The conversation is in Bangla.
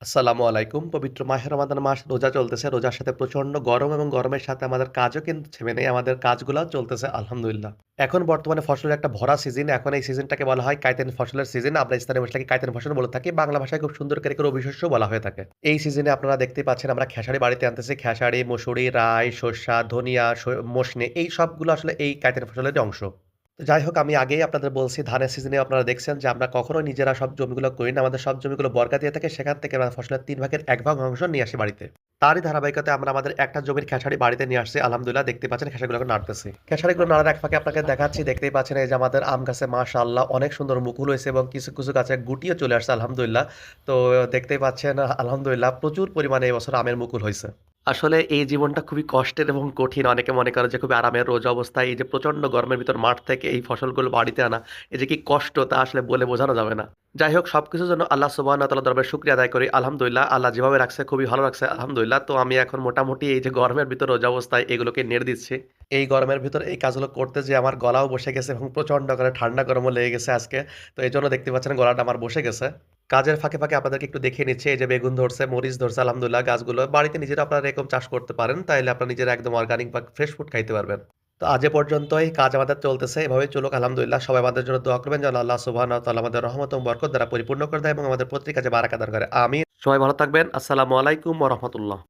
আসসালামু আলাইকুম। পবিত্র মাহে রমাদান মাস রোজা চলতেছে। রোজার সাথে প্রচন্ড গরম এবং গরমের সাথে আমাদের কাজও কিন্তু থেমে নেই। আমাদের কাজগুলাও চলতেছে আলহামদুলিল্লাহ। এখন বর্তমানে ফসলের একটা ভরা সিজন। এখন এই সিজনটাকে বলা হয় কাইতেন ফসলের সিজন। আমরা স্থানীয় ভাষায় কাইতেন ফসল বলে থাকি। বাংলা ভাষায় খুব সুন্দর করে রবি শস্য বলা হয়ে থাকে। এই সিজনে আপনারা দেখতেই পাচ্ছেন আমরা খেসারি বাড়িতে আনতেছি। খেসারি, মসুরি, রাই, সরষা, ধনিয়া, মসনে এই সবগুলো আসলে এই কাইতেন ফসলেরই অংশ। তো যাই হোক আমি আগেই আপনাদের বলছি ধানের সিজনে আপনারা দেখছেন যে আমরা কখনোই নিজেরা সব জমিগুলো করি না। আমাদের সব জমিগুলো বর্গা দিয়ে থাকে। সেখান থেকে আমরা ফসলের ৩ ভাগের ১ ভাগ অংশ নিয়ে আসি বাড়িতে। তারই ধারাবাহিকতায় আমরা আমাদের একটা জমির খেসারি বাড়িতে নিয়ে আসছি। আলহামদুলিল্লাহ দেখতে পাচ্ছেন খেসারিগুলোকে নাড়তেছি। খেসারিগুলো নাড়ার এক ফাঁকে আপনাকে দেখাচ্ছি। দেখতেই পাচ্ছেন এই যে আমাদের আম গাছে মাশাআল্লাহ অনেক সুন্দর মুকুল হয়েছে এবং কিছু, কিছু গাছে গুটিও চলে আসছে আলহামদুলিল্লাহ। তো দেখতেই পাচ্ছেন আলহামদুলিল্লাহ প্রচুর পরিমাণে এই বছর আমের মুকুল হইছে। আসলে এই জীবনটা খুবই কষ্টের এবং কঠিন। অনেকে মনে করে যে খুবই আরামের রোজা অবস্থায় এই যে প্রচন্ড গরমের ভিতর মাঠ থেকে এই ফসলগুলো বাড়িতে আনা, এই যে কি কষ্ট তা আসলে বলে বোঝানো যাবে না। যাই হোক সবকিছুর জন্য আল্লাহ সুবহানাহু ওয়া তাআলার দরবারে শুকরিয়া আদায় করি। আলহামদুলিল্লাহ আল্লাহ যেভাবে রাখছে খুবই ভালো রাখছে আলহামদুলিল্লাহ। তো আমি এখন মোটামুটি এই যে গরমের ভিতর রোজা অবস্থায় এগুলোকে নেড়ে দিচ্ছি। এই গরমের ভিতর এই কাজগুলো করতে যেয়ে আমার গলাও বসে গেছে এবং প্রচন্ড করে ঠান্ডা গরমও লেগে গেছে আজকে। তো এজন্য দেখতে পাচ্ছেন গলাটা আমার বসে গেছে। কাজের ফাঁকে, ফাঁকে আপনাদেরকে একটু দেখিয়ে নিচ্ছি। এই যে বেগুন ধরছে, মরিচ ধরছে আলহামদুলিল্লাহ গাছগুলো। বাড়িতে নিজেরা আপনারা এরকম চাষ করতে পারেন। তাইলে আপনারা নিজেরা একদম অর্গানিক বা ফ্রেশ ফুড খাইতে পারবেন। তো আজ এ পর্যন্তই কাজ আমাদের চলতেছে। এভাবেই চলুক আলহামদুলিল্লাহ। সবাই আমাদের জন্য দোয়া করবেন যেন আল্লাহ সুবহানাহু ওয়া তাআলা আমাদের রহমত এবং বরকত দ্বারা পরিপূর্ণ করে দেয় এবং আমাদের প্রত্যেক কাজে বারাকা দান করে। আমিন। সবাই ভালো থাকবেন। আসসালামু আলাইকুম ওয়া রাহমাতুল্লাহ।